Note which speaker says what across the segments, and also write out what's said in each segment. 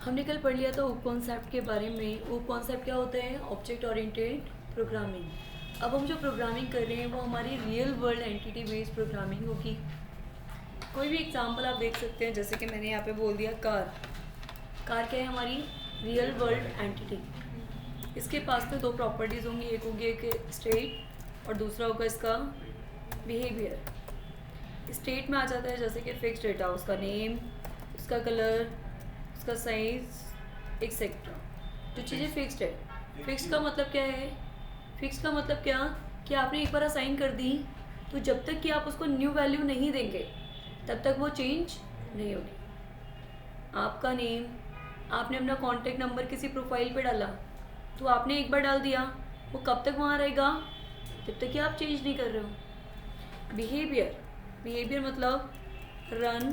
Speaker 1: हमने कल पढ़ लिया था ऊप कॉन्सेप्ट के बारे में। ऊप कॉन्सेप्ट क्या होता है? Object oriented programming. अब हम जो प्रोग्रामिंग कर रहे हैं वो हमारी real world entity based programming होगी। कोई भी एग्जांपल आप देख सकते हैं, जैसे कि मैंने यहाँ पे बोल दिया कार। कार क्या है? हमारी रियल वर्ल्ड एंटिटी। इसके पास तो दो प्रॉपर्टीज़ होंगी, एक होगी एक स्टेट और दूसरा होगा इसका बिहेवियर। स्टेट में आ जाता है जैसे कि फिक्स डेटा, उसका नेम, उसका कलर, उसका साइज एक्सेट्रा, जो चीज़ें फिक्स्ड है। फिक्स का मतलब क्या है? फिक्स का मतलब क्या कि आपने एक बार असाइन कर दी तो जब तक कि आप उसको न्यू वैल्यू नहीं देंगे तब तक वो चेंज नहीं होगी। आपका नेम, आपने अपना कॉन्टैक्ट नंबर किसी प्रोफाइल पे डाला तो आपने एक बार डाल दिया, वो कब तक वहाँ रहेगा? जब तक कि आप चेंज नहीं कर रहे हो। बिहेवियर, बिहेवियर मतलब run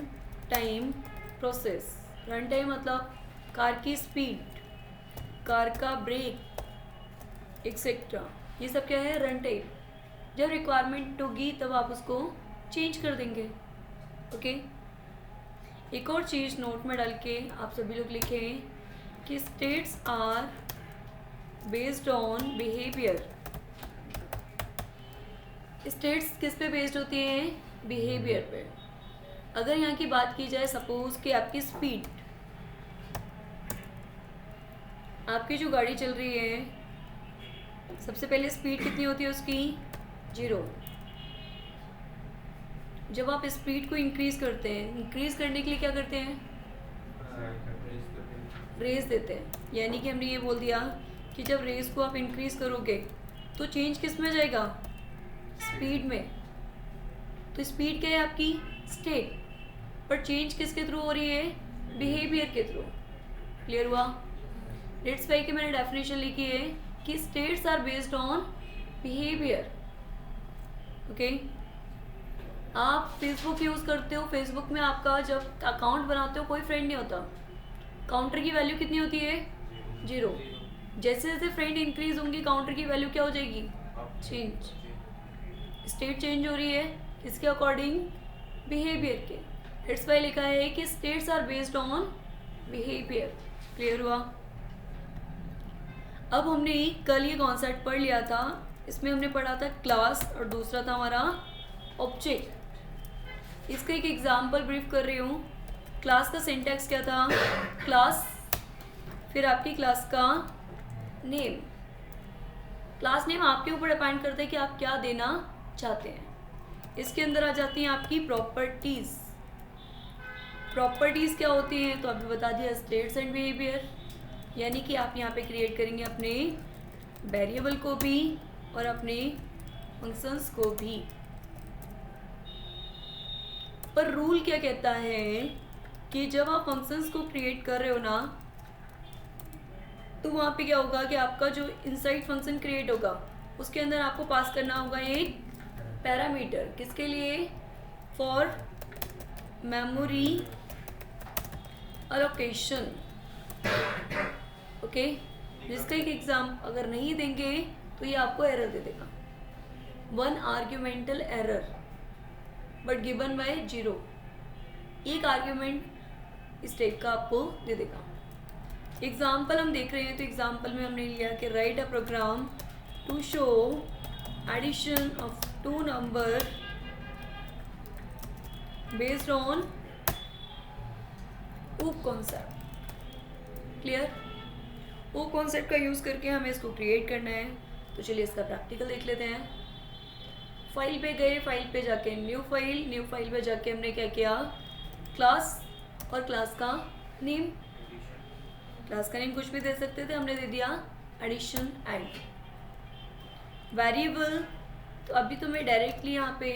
Speaker 1: time process. Run time मतलब कार की स्पीड, कार का ब्रेक एक्सेट्रा, ये सब क्या है? Run time. जब रिक्वायरमेंट होगी तब आप उसको चेंज कर देंगे। ओके। एक और चीज़ नोट में डाल के आप सभी लोग लिखें कि states are based on behaviour. States किस पे बेस्ड होती हैं? बिहेवियर पे। अगर यहाँ की बात की जाए, सपोज कि आपकी स्पीड, आपकी जो गाड़ी चल रही है, सबसे पहले स्पीड कितनी होती है उसकी? 0। जब आप स्पीड को इंक्रीज करते हैं, इंक्रीज करने के लिए क्या करते हैं? रेस देते हैं। यानी कि हमने ये बोल दिया कि जब रेस को आप इंक्रीज करोगे तो चेंज किस में जाएगा? स्पीड में। तो स्पीड क्या है? आपकी स्टेट। पर चेंज किसके थ्रू हो रही है? बिहेवियर के थ्रू। क्लियर हुआ? लेट्स वाई की मैंने डेफिनेशन लिखी है कि states are based on behaviour. Okay. आप फेसबुक यूज़ करते हो, फेसबुक में आपका जब अकाउंट बनाते हो कोई फ्रेंड नहीं होता। काउंटर की वैल्यू कितनी होती है? 0। जैसे जैसे फ्रेंड इंक्रीज होंगी काउंटर की वैल्यू क्या हो जाएगी? चेंज। स्टेट चेंज हो रही है किसके अकॉर्डिंग? बिहेवियर के। इट्स वाई लिखा है कि states are based on behaviour. Clear हुआ? अब हमने कल ये कॉन्सेप्ट पढ़ लिया था। इसमें हमने पढ़ा था क्लास और दूसरा था हमारा ऑब्जेक्ट। इसका एक एग्जाम्पल ब्रीफ कर रही हूँ। क्लास का सिंटैक्स क्या था? क्लास, फिर आपकी क्लास का नेम। क्लास नेम आपके ऊपर डिपेंड करता है कि आप क्या देना चाहते हैं। इसके अंदर आ जाती हैं आपकी प्रॉपर्टीज़। प्रॉपर्टीज़ क्या होती हैं? तो अभी बता दिया, स्टेट्स एंड बिहेवियर। यानी कि आप यहाँ पे क्रिएट करेंगे अपने वेरिएबल को भी और अपने फंक्शंस को भी। पर रूल क्या कहता है कि जब आप फंक्शंस को क्रिएट कर रहे हो ना, तो वहाँ पे क्या होगा कि आपका जो इनसाइड फंक्शन क्रिएट होगा उसके अंदर आपको पास करना होगा एक पैरामीटर। किसके लिए? For memory allocation. ओके। जिसका एक एग्जाम अगर नहीं देंगे तो ये आपको एरर दे देगा, 1 आर्ग्यूमेंटल एरर बट गिवन बाय 0। एक आर्ग्यूमेंट इस टाइप का आपको दे देगा। एग्जाम्पल हम देख रहे हैं, तो एग्जाम्पल में हमने लिया कि write a program to show addition of 2 number based on OOP concept. Clear? वो कॉन्सेप्ट का यूज़ करके हमें इसको क्रिएट करना है। तो चलिए इसका प्रैक्टिकल देख लेते हैं। फाइल पे गए, फाइल पे जाके न्यू फाइल पे जाके हमने क्या किया? क्लास और क्लास का नेम। क्लास का नेम कुछ भी दे सकते थे, हमने दे दिया एडिशन ऐड। वेरिएबल, तो अभी तो मैं डायरेक्टली यहाँ पे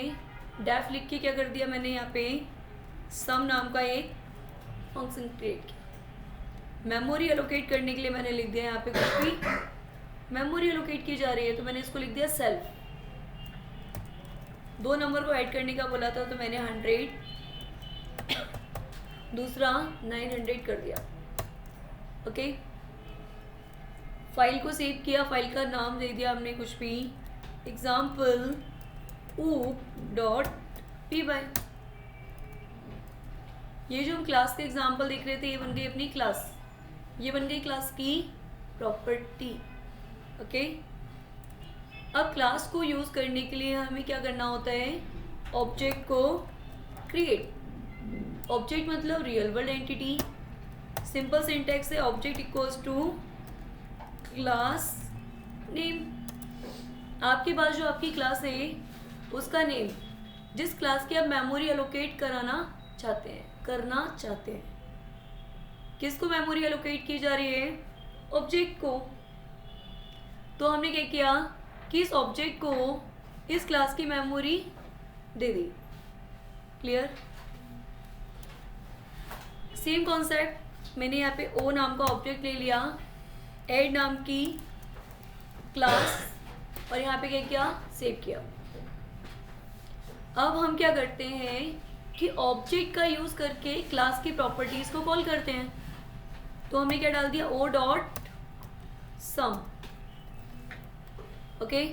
Speaker 1: डेफ लिख के क्या कर दिया मैंने? यहाँ पे सम नाम का एक फंक्शन क्रिएट किया। मेमोरी एलोकेट करने के लिए मैंने लिख दिया यहाँ पे कुछ भी मेमोरी एलोकेट की जा रही है तो मैंने इसको लिख दिया सेल्फ। 2 नंबर को ऐड करने का बोला था तो मैंने 100, दूसरा 900 कर दिया। ओके। फाइल को सेव किया, फाइल का नाम दे दिया हमने कुछ भी, एग्जाम्पल oop.py। ये जो हम क्लास के एग्जाम्पल देख रहे थे ये बन गई अपनी क्लास। ये बन गई क्लास की प्रॉपर्टी। ओके, अब क्लास को यूज़ करने के लिए हमें क्या करना होता है, ऑब्जेक्ट को क्रिएट। ऑब्जेक्ट मतलब real world entity. Simple syntax है, object equals to class name. आपके पास जो आपकी क्लास है उसका नेम, जिस क्लास की आप मेमोरी एलोकेट करना चाहते हैं। किसको मेमोरी एलोकेट की जा रही है, ऑब्जेक्ट को। तो हमने क्या किया कि इस ऑब्जेक्ट को इस क्लास की मेमोरी दे दी। क्लियर? सेम कॉन्सेप्ट, मैंने यहाँ पे ओ नाम का ऑब्जेक्ट ले लिया, ऐड नाम की क्लास, और यहाँ पे क्या किया, सेव किया। अब हम क्या करते हैं कि ऑब्जेक्ट का यूज करके क्लास की प्रॉपर्टीज को कॉल करते हैं। तो हमने क्या डाल दिया, ओ डॉट सम। ओके,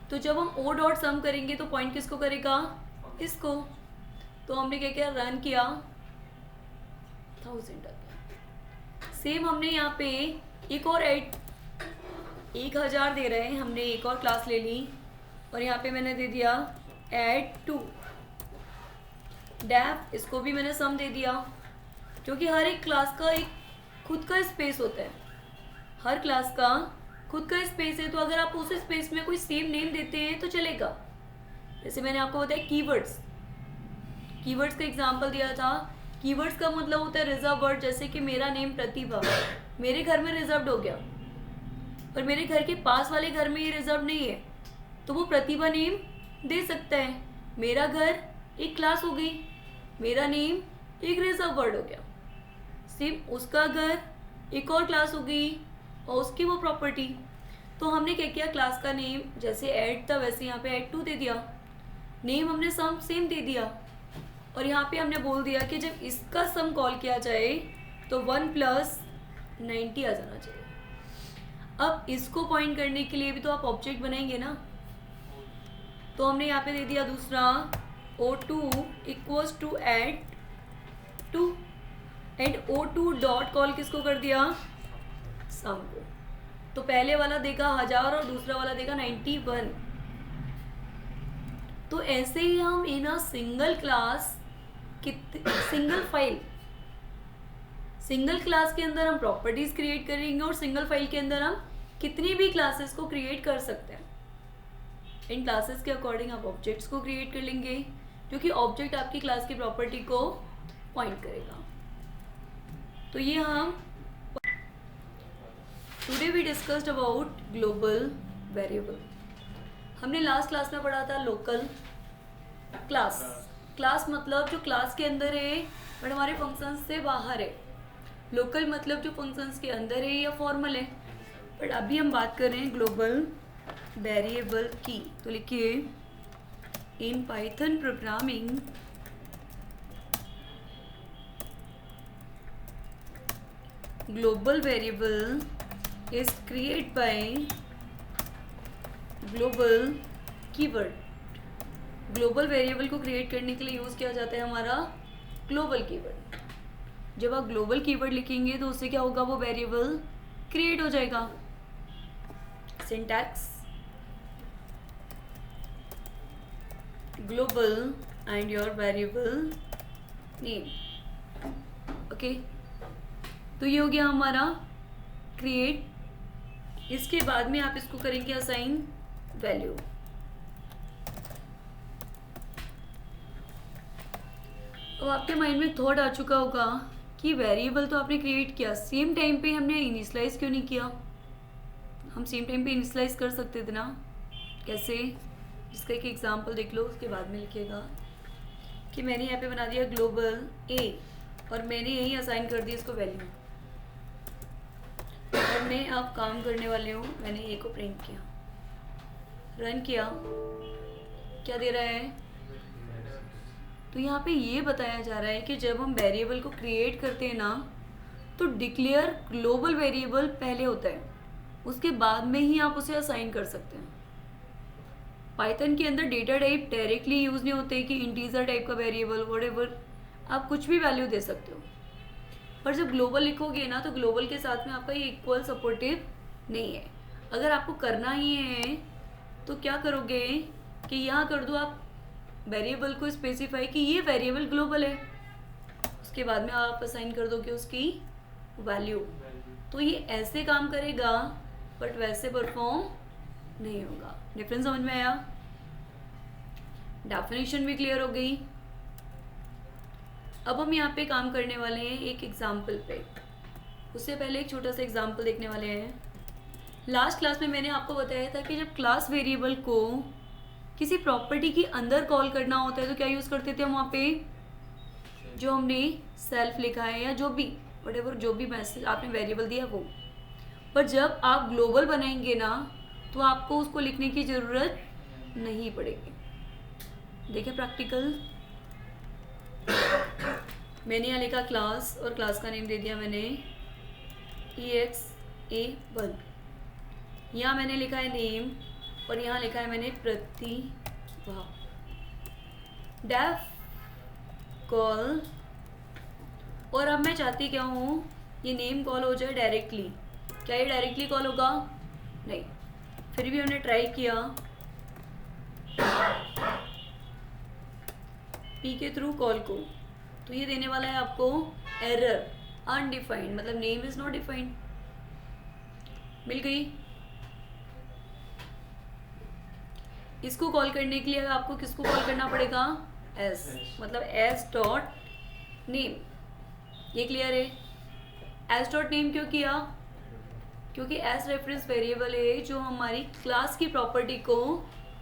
Speaker 1: तो जब हम ओ डॉट सम करेंगे तो पॉइंट किसको करेगा, इसको। तो हमने क्या किया, रन किया, 1000 आ गया। सेम हमने यहाँ पे एक और ऐड, 1000 दे रहे हैं, हमने एक और क्लास ले ली और यहाँ पे मैंने दे दिया ऐड 2 डेफ, इसको भी मैंने सम दे दिया, क्योंकि हर एक क्लास का एक खुद का स्पेस होता है। हर क्लास का खुद का स्पेस है, तो अगर आप उस स्पेस में कोई सेम नेम देते हैं तो चलेगा। जैसे मैंने आपको बताया कीवर्ड्स का एग्जांपल दिया था। कीवर्ड्स का मतलब होता है रिजर्व वर्ड, जैसे कि मेरा नेम प्रतिभा, मेरे घर में रिजर्व्ड हो गया, पर मेरे घर के पास वाले घर में ये रिजर्व नहीं है, तो वो प्रतिभा नेम दे सकता है। मेरा घर एक क्लास हो गई, मेरा नेम एक रिजर्व वर्ड हो गया। सिर्फ उसका घर एक और क्लास हो गई और उसकी वो प्रॉपर्टी। तो हमने क्या किया, क्लास का नेम जैसे ऐड था वैसे यहाँ पे ऐड 2 दे दिया, नेम हमने सम सेम दे दिया, और यहाँ पे हमने बोल दिया कि जब इसका सम कॉल किया जाए तो 1 + 90 आ जाना चाहिए। अब इसको पॉइंट करने के लिए भी तो आप ऑब्जेक्ट बनाएंगे ना, तो हमने यहाँ पे दे दिया दूसरा O2 equals to add 2, and O2 dot call किसको कर दिया, सम को। तो पहले वाला देगा 1000 और दूसरा वाला देगा 91। तो ऐसे ही हम in a single class, single class के अंदर हम प्रॉपर्टीज क्रिएट करेंगे और सिंगल फाइल के अंदर हम कितनी भी क्लासेस को क्रिएट कर सकते हैं। इन क्लासेस के अकॉर्डिंग आप ऑब्जेक्ट्स को क्रिएट कर लेंगे, क्योंकि ऑब्जेक्ट आपकी क्लास की प्रॉपर्टी को पॉइंट करेगा। तो ये हम today we discussed about global variable. हमने लास्ट क्लास में पढ़ा था लोकल क्लास मतलब जो क्लास के अंदर है बट हमारे फंक्शंस से बाहर है। लोकल मतलब जो फंक्शंस के अंदर है या फॉर्मल है। बट अभी हम बात कर रहे हैं ग्लोबल वेरिएबल की। तो लिखिए, in Python programming global variable is create bye global keyword. Global variable को क्रिएट करने के लिए यूज किया जाता है हमारा ग्लोबल कीवर्ड। जब आप ग्लोबल कीवर्ड लिखेंगे तो उससे क्या होगा, वो वेरिएबल क्रिएट हो जाएगा। Syntax, global and your variable name. Okay, तो ये हो गया हमारा क्रिएट। इसके बाद में आप इसको करेंगे असाइन वैल्यू। अब आपके माइंड में थॉट आ चुका होगा कि वेरिएबल तो आपने क्रिएट किया, सेम टाइम पे हमने इनिशियलाइज क्यों नहीं किया। हम सेम टाइम पे इनिशियलाइज कर सकते थे ना। कैसे, जिसका एक एग्जांपल देख लो, उसके बाद में लिखिएगा कि मैंने यहाँ पे बना दिया ग्लोबल ए और मैंने यही असाइन कर दिया इसको वैल्यू, और मैं अब काम करने वाले हूँ। मैंने ए को प्रिंट किया, रन किया, क्या दे रहा है, तो यहाँ पे ये बताया जा रहा है कि जब हम वेरिएबल को क्रिएट करते हैं ना, तो डिक्लेयर ग्लोबल वेरिएबल पहले होता है, उसके बाद में ही आप उसे असाइन कर सकते हैं। पाइथन के अंदर डेटा टाइप डायरेक्टली यूज नहीं होते कि इंटीजर टाइप का वेरिएबल व्हाटएवर, आप कुछ भी वैल्यू दे सकते हो। पर जब ग्लोबल लिखोगे ना तो ग्लोबल के साथ में आपका ये इक्वल सपोर्टिव नहीं है। अगर आपको करना ही है तो क्या करोगे कि यहाँ कर दो आप वेरिएबल को स्पेसिफाई कि ये वेरिएबल ग्लोबल है, उसके बाद में आप असाइन कर दोगे उसकी वैल्यू। तो ये ऐसे काम करेगा बट वैसे परफॉर्म नहीं होगा। डिफरेंस समझ में आया? डेफिनेशन भी क्लियर हो गई। अब हम यहाँ पे काम करने वाले हैं एक एग्जाम्पल पे। उससे पहले एक छोटा सा एग्जाम्पल देखने वाले हैं। लास्ट क्लास में मैंने आपको बताया था कि जब क्लास वेरिएबल को किसी प्रॉपर्टी के अंदर कॉल करना होता है तो क्या यूज़ करते थे हम वहाँ पे, जो हमने सेल्फ लिखा है या जो भी व्हाटएवर जो भी मैसेज आपने वेरिएबल दिया वो। पर जब आप ग्लोबल बनाएंगे ना तो आपको उसको लिखने की ज़रूरत नहीं पड़ेगी। देखिए प्रैक्टिकल, मैंने यहाँ लिखा क्लास और क्लास का नेम दे दिया मैंने EXA1। यहाँ मैंने लिखा है नेम और यहाँ लिखा है मैंने प्रतिभा। डेफ कॉल, और अब मैं चाहती क्या हूँ ये नेम कॉल हो जाए डायरेक्टली। क्या ये डायरेक्टली कॉल होगा? नहीं। फिर भी हमने ट्राई किया पी के थ्रू कॉल को, तो ये देने वाला है आपको एरर अनडिफाइंड, मतलब नेम इज नॉट डिफाइंड। मिल गई। इसको कॉल करने के लिए आपको किसको कॉल करना पड़ेगा? एस, मतलब एस डॉट नेम। ये क्लियर है? एस डॉट नेम क्यों किया? क्योंकि एस रेफरेंस वेरिएबल है जो हमारी क्लास की प्रॉपर्टी को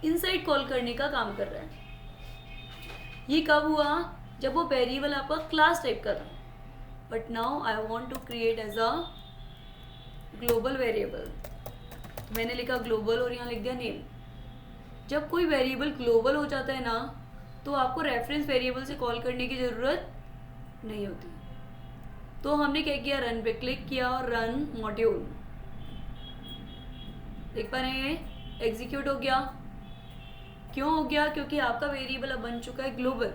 Speaker 1: इनसाइड कॉल करने का काम कर रहा है। ये कब हुआ? जब वो वेरिएबल आपका क्लास टाइप का था। But now I want to create as a global variable. मैंने लिखा ग्लोबल और यहाँ लिख दिया नेम। जब कोई वेरिएबल ग्लोबल हो जाता है ना तो आपको रेफरेंस वेरिएबल से कॉल करने की ज़रूरत नहीं होती। तो हमने क्या किया, रन पे क्लिक किया और रन मॉड्यूल। देख पा रहे हैं एग्जीक्यूट हो गया। क्यों हो गया? क्योंकि आपका वेरिएबल अब बन चुका है ग्लोबल।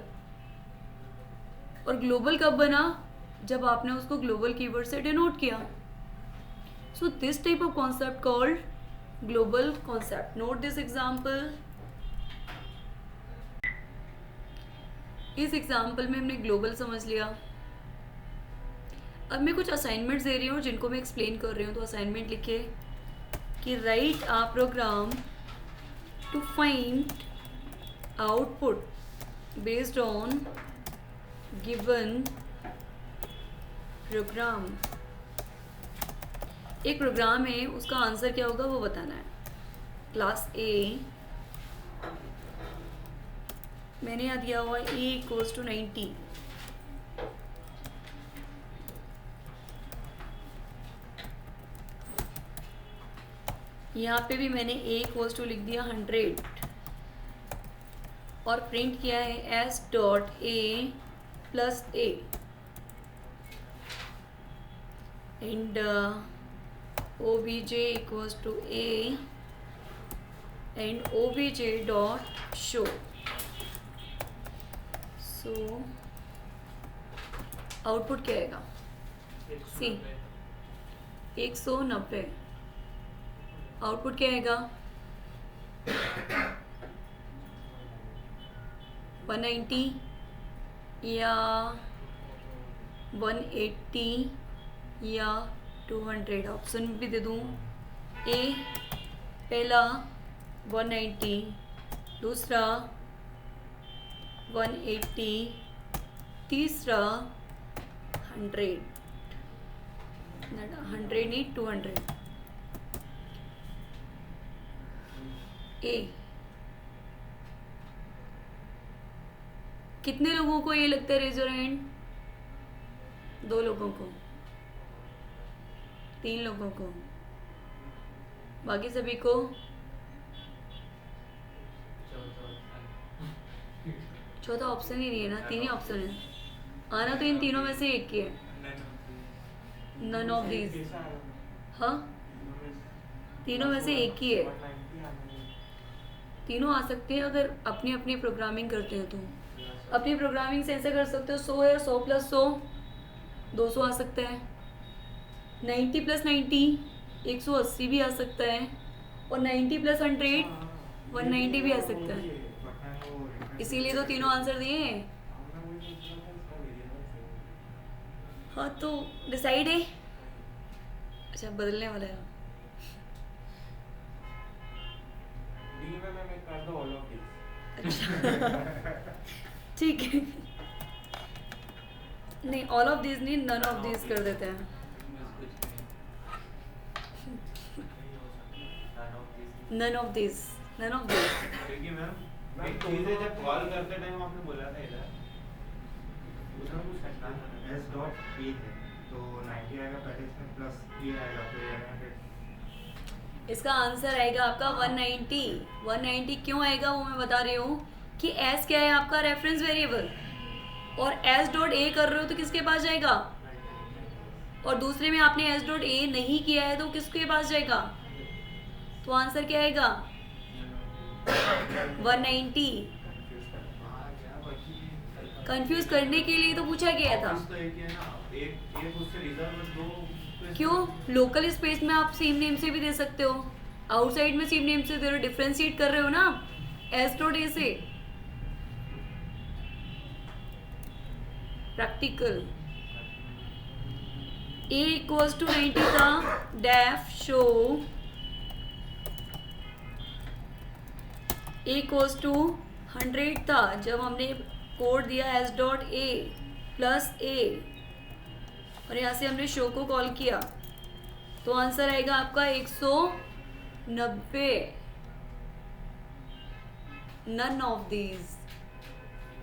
Speaker 1: और ग्लोबल कब बना? जब आपने उसको ग्लोबल कीवर्ड से डिनोट किया। So this type of concept called global concept. Note this example. इस एग्जाम्पल में हमने ग्लोबल समझ लिया। अब मैं कुछ असाइनमेंट्स दे रही हूँ जिनको मैं एक्सप्लेन कर रही हूँ। तो असाइनमेंट लिखे कि write a program to find output based on given program. एक प्रोग्राम है, उसका आंसर क्या होगा वो बताना है। क्लास ए मैंने यहाँ दिया हुआ ए इक्वल्स टू 90। यहाँ पे भी मैंने ए इक्वल्स टू लिख दिया 100 और प्रिंट किया है S dot A plus A and obj equals to a and obj dot show. So output क्या आएगा? सी 190। आउटपुट क्या आएगा? 190 या 180 या 200। ऑप्शन भी दे दूँ। ए पहला 190, दूसरा 180, तीसरा 100 नहीं 200। ए कितने लोगों को ये लगता है? Raise your hand. 2 लोगों को, 3 लोगों को, बाकी सभी को चौथा ऑप्शन ही नहीं है ना, 3 ही ऑप्शन है। आना तो इन तीनों में से एक ही है। None of these. हाँ, तीनों में से एक ही है। तीनों आ सकते हैं अगर अपनी अपनी प्रोग्रामिंग करते हैं तो। अपनी प्रोग्रामिंग से ऐसे कर सकते हो 100 है, 100 + 100 200 आ सकता है, 90 + 90 180 भी आ सकता है, और 90 + 100 190 भी आ सकता है। इसीलिए तो तीनों आंसर दिए हैं। हाँ तो डिसाइड है। अच्छा बदलने वाला है। अच्छा ठीक है, नहीं ऑल ऑफ दीज नहीं, नन ऑफ दीज कर देते हैं। None of these, none of these.
Speaker 2: क्योंकि मैम एक चीज है, जब कॉल करते टाइम आपने बोला था इधर उसमें कुछ करना है एस डॉट ए है तो 90 आएगा पैकेज में प्लस ए आएगा तो 100।
Speaker 1: इसका आंसर आएगा आपका 190। 190 क्यों आएगा वो मैं बता रही हूँ कि एस क्या है आपका रेफरेंस वेरिएबल, और एस डॉट ए कर रहे हो तो किसके पास जाएगा, और दूसरे में आपने एस डॉट ए नहीं किया है तो किसके पास जाएगा, तो आंसर क्या आएगा 190। कंफ्यूज करने के लिए तो पूछा गया था। क्यों, लोकल स्पेस में आप सेम नेम से भी दे सकते हो, आउटसाइड में सेम नेम से दे रहे हो, डिफ्रेंशिएट कर रहे हो ना एस डॉट ए से। प्रैक्टिकल a = 90 था, डेफ शो a = 100 था जब हमने कोड दिया एस डॉट ए प्लस ए, और यहाँ से हमने शो को कॉल किया, तो आंसर आएगा आपका 190। नन ऑफ दीज,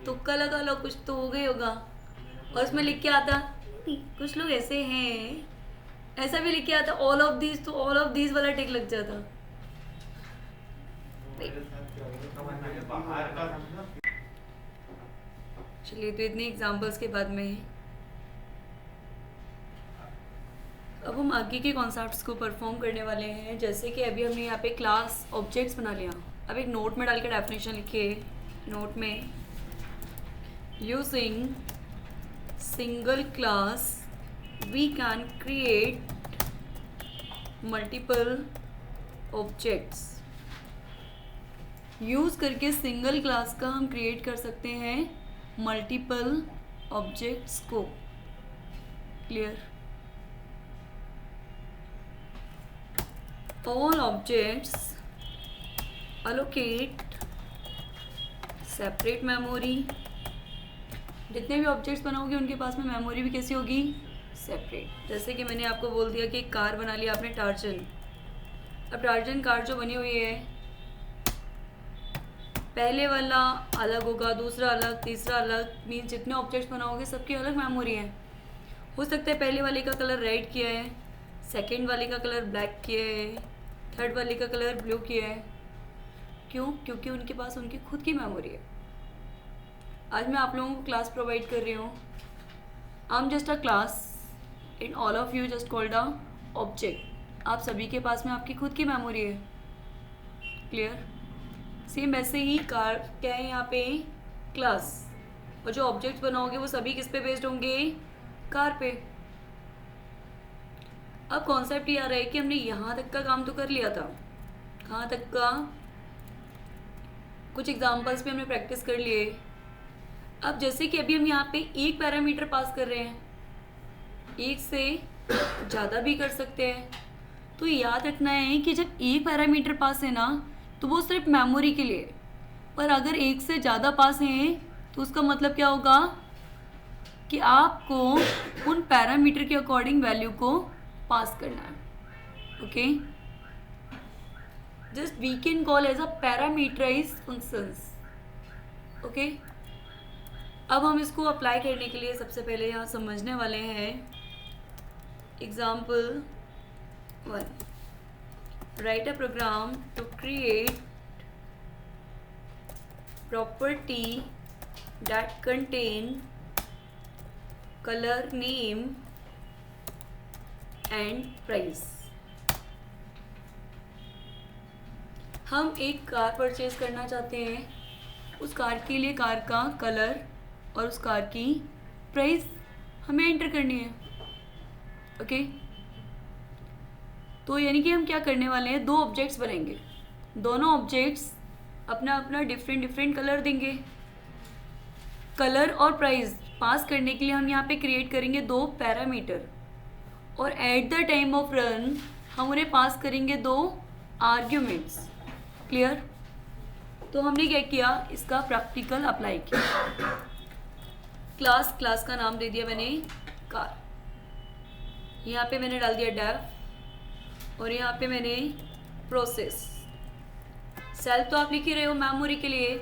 Speaker 1: तुक्का लगा लो, कुछ तो हो गई होगा। और उसमें लिख के आता, कुछ लोग ऐसे हैं, ऐसा भी लिख के आता ऑल ऑफ दीज, तो ऑल ऑफ दीज वाला टिक लग जाता। चलिए तो इतने एग्जाम्पल्स के बाद में अब हम आगे के कॉन्सेप्ट्स को परफॉर्म करने वाले हैं। जैसे कि अभी हमने यहाँ पे क्लास ऑब्जेक्ट्स बना लिया, अब एक नोट में डाल के डेफिनेशन लिखिए। नोट में using single class we can create multiple objects. Use करके सिंगल क्लास का हम क्रिएट कर सकते हैं मल्टीपल ऑब्जेक्ट्स को। Clear? All objects allocate separate memory. जितने भी ऑब्जेक्ट्स बनाओगे उनके पास में मेमोरी भी कैसी होगी, सेपरेट। जैसे कि मैंने आपको बोल दिया कि एक कार बना लिया आपने, टार्जन। अब टार्जन कार जो बनी हुई है, पहले वाला अलग होगा, दूसरा अलग, तीसरा अलग, मीन्स जितने ऑब्जेक्ट्स बनाओगे सबकी अलग मेमोरी है। हो सकता है पहले वाले का कलर रेड किया है, सेकंड वाले का कलर ब्लैक किया है, थर्ड वाले का कलर ब्लू किया है। क्यों? क्योंकि उनके पास उनकी खुद की मेमोरी है। आज मैं आप लोगों को क्लास प्रोवाइड कर रही हूँ। I am just a class in all of you just called a object. आप सभी के पास में आपकी खुद की मेमोरी है। क्लियर? सेम वैसे ही कार क्या है यहाँ पे, क्लास, और जो ऑब्जेक्ट्स बनाओगे वो सभी किस पे बेस्ड होंगे, कार पे। अब कॉन्सेप्ट ये आ रहा है कि हमने यहाँ तक का काम तो कर लिया था, कहाँ तक का, कुछ एग्जांपल्स पे हमने प्रैक्टिस कर लिए। अब जैसे कि अभी हम यहाँ पे एक पैरामीटर पास कर रहे हैं, एक से ज़्यादा भी कर सकते हैं। तो याद रखना है कि जब एक पैरामीटर पास है ना तो वो सिर्फ मेमोरी के लिए, पर अगर एक से ज़्यादा पास हैं तो उसका मतलब क्या होगा कि आपको उन पैरामीटर के अकॉर्डिंग वैल्यू को पास करना है। Okay, just we can call as a parameterised functions. Okay, अब हम इसको अप्लाई करने के लिए सबसे पहले यहाँ समझने वाले हैं example 1। Write a program to create property that contain color, name and price। हम एक कार परचेज करना चाहते हैं, उस कार के लिए कार का कलर और उस कार की प्राइस हमें एंटर करनी है। ओके, तो यानी कि हम क्या करने वाले हैं, दो ऑब्जेक्ट्स बनेंगे, दोनों ऑब्जेक्ट्स अपना अपना डिफरेंट डिफरेंट कलर देंगे। कलर और प्राइस पास करने के लिए हम यहाँ पे क्रिएट करेंगे दो पैरामीटर, और at the time of run हम उन्हें पास करेंगे दो आर्ग्यूमेंट्स। क्लियर? तो हमने क्या किया, इसका प्रैक्टिकल अप्लाई किया। क्लास का नाम दे दिया मैंने कार, यहाँ पे मैंने डाल दिया डेफ, और यहाँ पे मैंने प्रोसेस। सेल्फ तो आप लिख ही रहे हो मेमोरी के लिए,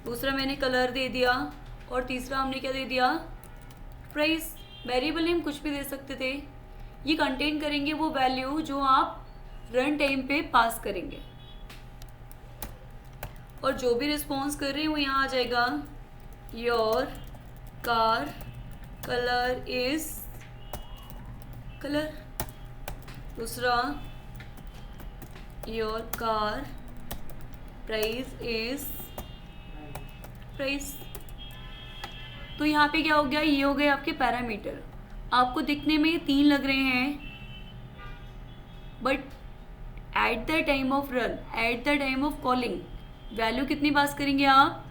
Speaker 1: दूसरा मैंने कलर दे दिया, और तीसरा हमने क्या दे दिया, प्राइस। वेरिएबल नेम कुछ भी दे सकते थे, ये कंटेन करेंगे वो वैल्यू जो आप रन टाइम पे पास करेंगे, और जो भी रिस्पॉन्स कर रहे हैं वो यहाँ आ जाएगा, your car colour is colour. दूसरा, your car price is price. तो यहाँ पे क्या हो गया, ये हो गए आपके पैरामीटर। आपको दिखने में 3 लग रहे हैं, but at the time of run, at the time of calling value कितनी पास करेंगे आप,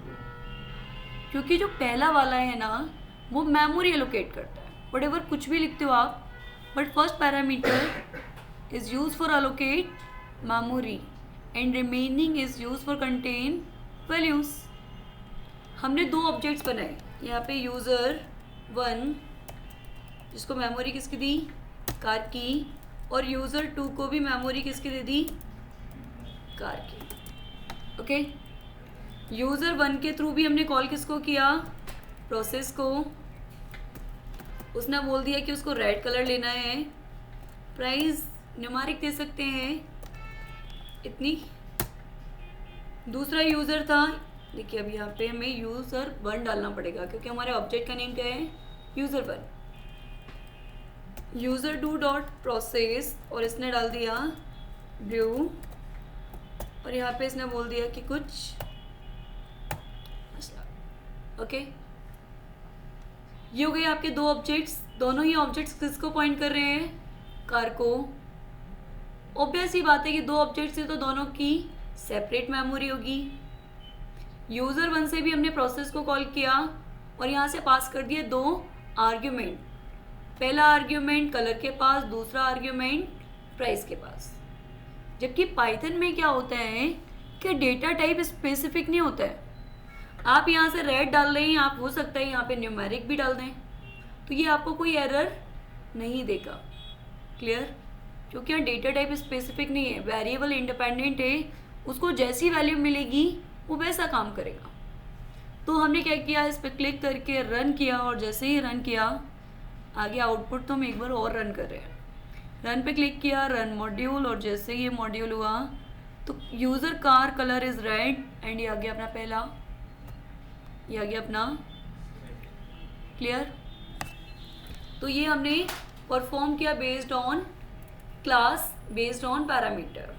Speaker 1: क्योंकि जो पहला वाला है ना वो मेमोरी एलोकेट करता है, व्हाटएवर कुछ भी लिखते हो आप, but first parameter is use for allocate memory and remaining is use for contain values. हमने दो ऑब्जेक्ट्स बनाए, यहाँ पे यूज़र 1 जिसको मेमोरी किसकी दी, कार की, और यूज़र 2 को भी मेमोरी किसकी दे दी, कार की। ओके, यूज़र 1 के थ्रू भी हमने कॉल किसको किया, प्रोसेस को। उसने बोल दिया कि उसको रेड कलर लेना है, प्राइस न्यूमेरिक दे सकते हैं इतनी। दूसरा यूज़र था, देखिए अब यहाँ पे हमें यूज़र 1 डालना पड़ेगा क्योंकि हमारे ऑब्जेक्ट का नेम क्या है, यूज़र 1। यूज़र 2 डॉट प्रोसेस, और इसने डाल दिया ब्लू, और यहाँ पे इसने बोल दिया कि कुछ ओके। ये हो गए आपके दो ऑब्जेक्ट्स, दोनों ही ऑब्जेक्ट्स किसको पॉइंट कर रहे हैं, कार को। ऑब्वियस ही बात है कि दो ऑब्जेक्ट्स है तो दोनों की सेपरेट मेमोरी होगी। यूज़र 1 से भी हमने प्रोसेस को कॉल किया और यहाँ से पास कर दिए दो आर्ग्यूमेंट, पहला आर्ग्यूमेंट कलर के पास, दूसरा आर्ग्यूमेंट प्राइस के पास। जबकि पाइथन में क्या होता है कि डेटा टाइप स्पेसिफिक नहीं होता है, आप यहाँ से रेड डाल रहे हैं, आप हो सकता है यहाँ पे न्यूमेरिक भी डाल दें, तो ये आपको कोई एरर नहीं देगा। क्लियर? क्योंकि यहाँ डेटा टाइप स्पेसिफिक नहीं है, वेरिएबल इंडिपेंडेंट है, उसको जैसी वैल्यू मिलेगी वो वैसा काम करेगा। तो हमने क्या किया, इस पर क्लिक करके रन किया, और जैसे ही रन किया आगे आउटपुट तो हम एक बार और रन कर रहे हैं। रन पे क्लिक किया, रन मॉड्यूल, और जैसे ही ये मॉड्यूल हुआ तो user car colour is red, and ये आ गया अपना पहला, ये आ गया अपना। क्लियर? तो ये हमने परफॉर्म किया based on class, based on parameter.